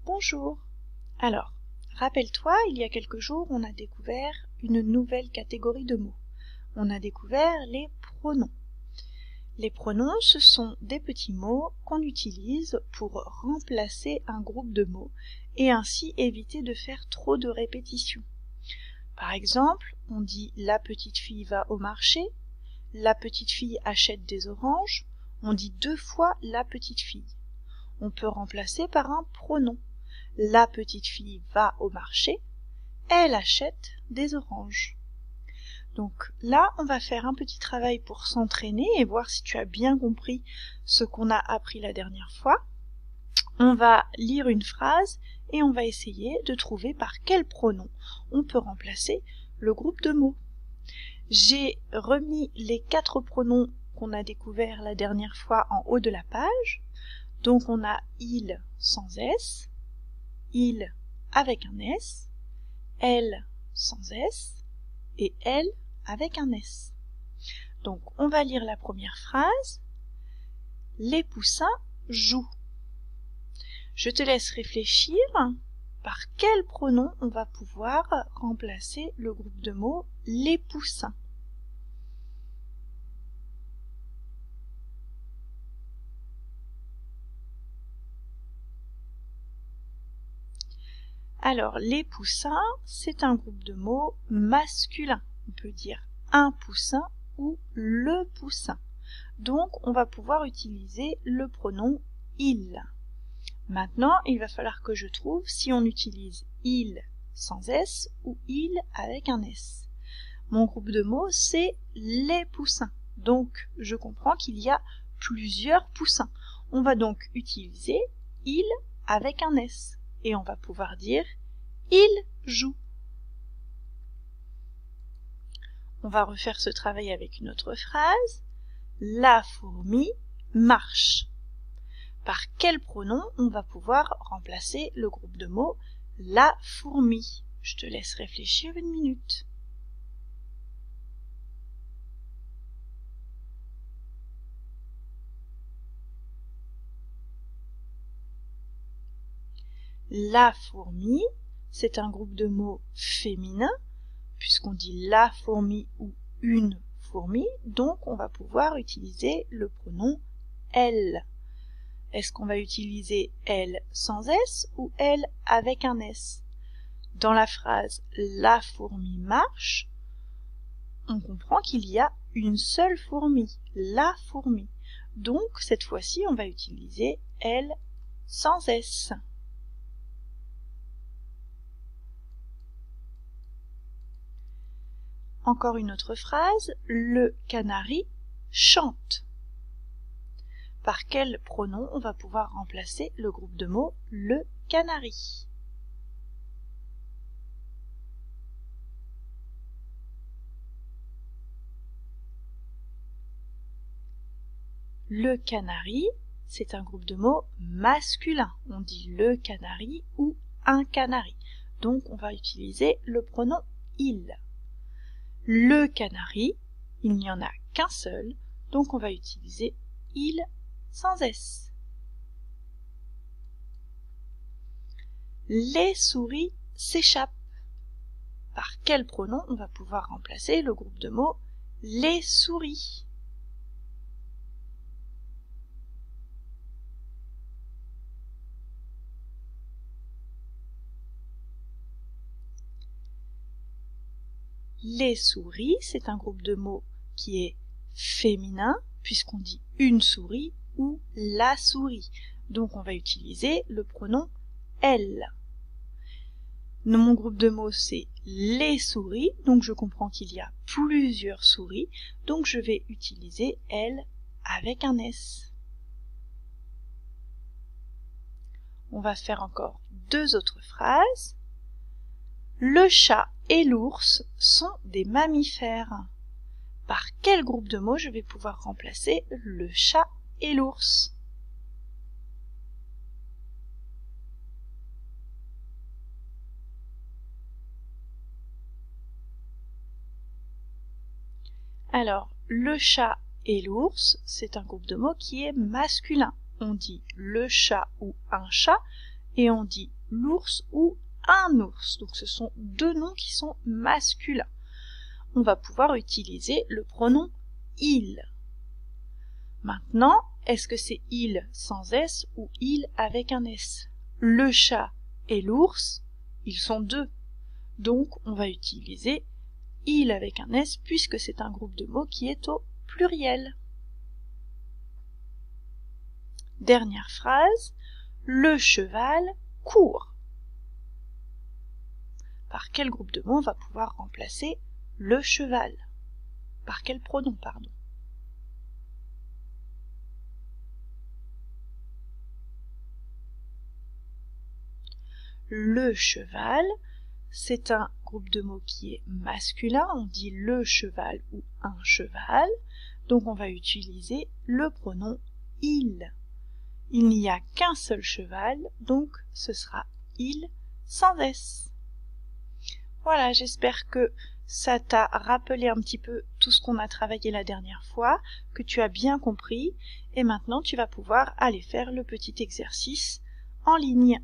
Bonjour. Alors, rappelle-toi, il y a quelques jours, on a découvert une nouvelle catégorie de mots. On a découvert les pronoms. Les pronoms, ce sont des petits mots qu'on utilise pour remplacer un groupe de mots et ainsi éviter de faire trop de répétitions. Par exemple, on dit « la petite fille va au marché », « la petite fille achète des oranges », on dit 2 fois « la petite fille ». On peut remplacer par un pronom. La petite fille va au marché, elle achète des oranges. Donc là, on va faire un petit travail pour s'entraîner et voir si tu as bien compris ce qu'on a appris la dernière fois. On va lire une phrase et on va essayer de trouver par quel pronom on peut remplacer le groupe de mots. J'ai remis les 4 pronoms qu'on a découverts la dernière fois en haut de la page. Donc on a il sans S, il avec un S, elle sans S et elle avec un S. Donc on va lire la première phrase. Les poussins jouent. Je te laisse réfléchir par quel pronom on va pouvoir remplacer le groupe de mots les poussins. Alors, les poussins, c'est un groupe de mots masculin. On peut dire un poussin ou le poussin. Donc, on va pouvoir utiliser le pronom il. Maintenant, il va falloir que je trouve si on utilise il sans S ou il avec un S. Mon groupe de mots, c'est les poussins. Donc, je comprends qu'il y a plusieurs poussins. On va donc utiliser il avec un S. Et on va pouvoir dire « il joue ». On va refaire ce travail avec une autre phrase. La fourmi marche. Par quel pronom on va pouvoir remplacer le groupe de mots « la fourmi ». Je te laisse réfléchir une minute. La fourmi, c'est un groupe de mots féminin, puisqu'on dit la fourmi ou une fourmi, donc on va pouvoir utiliser le pronom elle. Est-ce qu'on va utiliser elle sans S ou elle avec un S? Dans la phrase la fourmi marche, on comprend qu'il y a une seule fourmi, la fourmi. Donc cette fois-ci, on va utiliser elle sans S. Encore une autre phrase, le canari chante. Par quel pronom on va pouvoir remplacer le groupe de mots le canari? Le canari, c'est un groupe de mots masculin. On dit le canari ou un canari. Donc on va utiliser le pronom il. Le canari, il n'y en a qu'un seul, donc on va utiliser il sans S. Les souris s'échappent. Par quel pronom on va pouvoir remplacer le groupe de mots les souris? Les souris, c'est un groupe de mots qui est féminin, puisqu'on dit une souris ou la souris. Donc on va utiliser le pronom elle. Mon groupe de mots, c'est les souris, donc je comprends qu'il y a plusieurs souris, donc je vais utiliser elle avec un S. On va faire encore 2 autres phrases. Le chat et l'ours sont des mammifères. Par quel groupe de mots je vais pouvoir remplacer le chat et l'ours? Alors, le chat et l'ours, c'est un groupe de mots qui est masculin. On dit le chat ou un chat et on dit l'ours ou un ours. Donc ce sont deux noms qui sont masculins. On va pouvoir utiliser le pronom il. Maintenant, est-ce que c'est il sans S ou il avec un S? Le chat et l'ours, ils sont deux. Donc on va utiliser il avec un S puisque c'est un groupe de mots qui est au pluriel. Dernière phrase, le cheval court. Par quel groupe de mots on va pouvoir remplacer le cheval? Par quel pronom, pardon? Le cheval, c'est un groupe de mots qui est masculin, on dit le cheval ou un cheval, donc on va utiliser le pronom il. Il n'y a qu'un seul cheval, donc ce sera il sans S. Voilà, j'espère que ça t'a rappelé un petit peu tout ce qu'on a travaillé la dernière fois, que tu as bien compris, et maintenant tu vas pouvoir aller faire le petit exercice en ligne.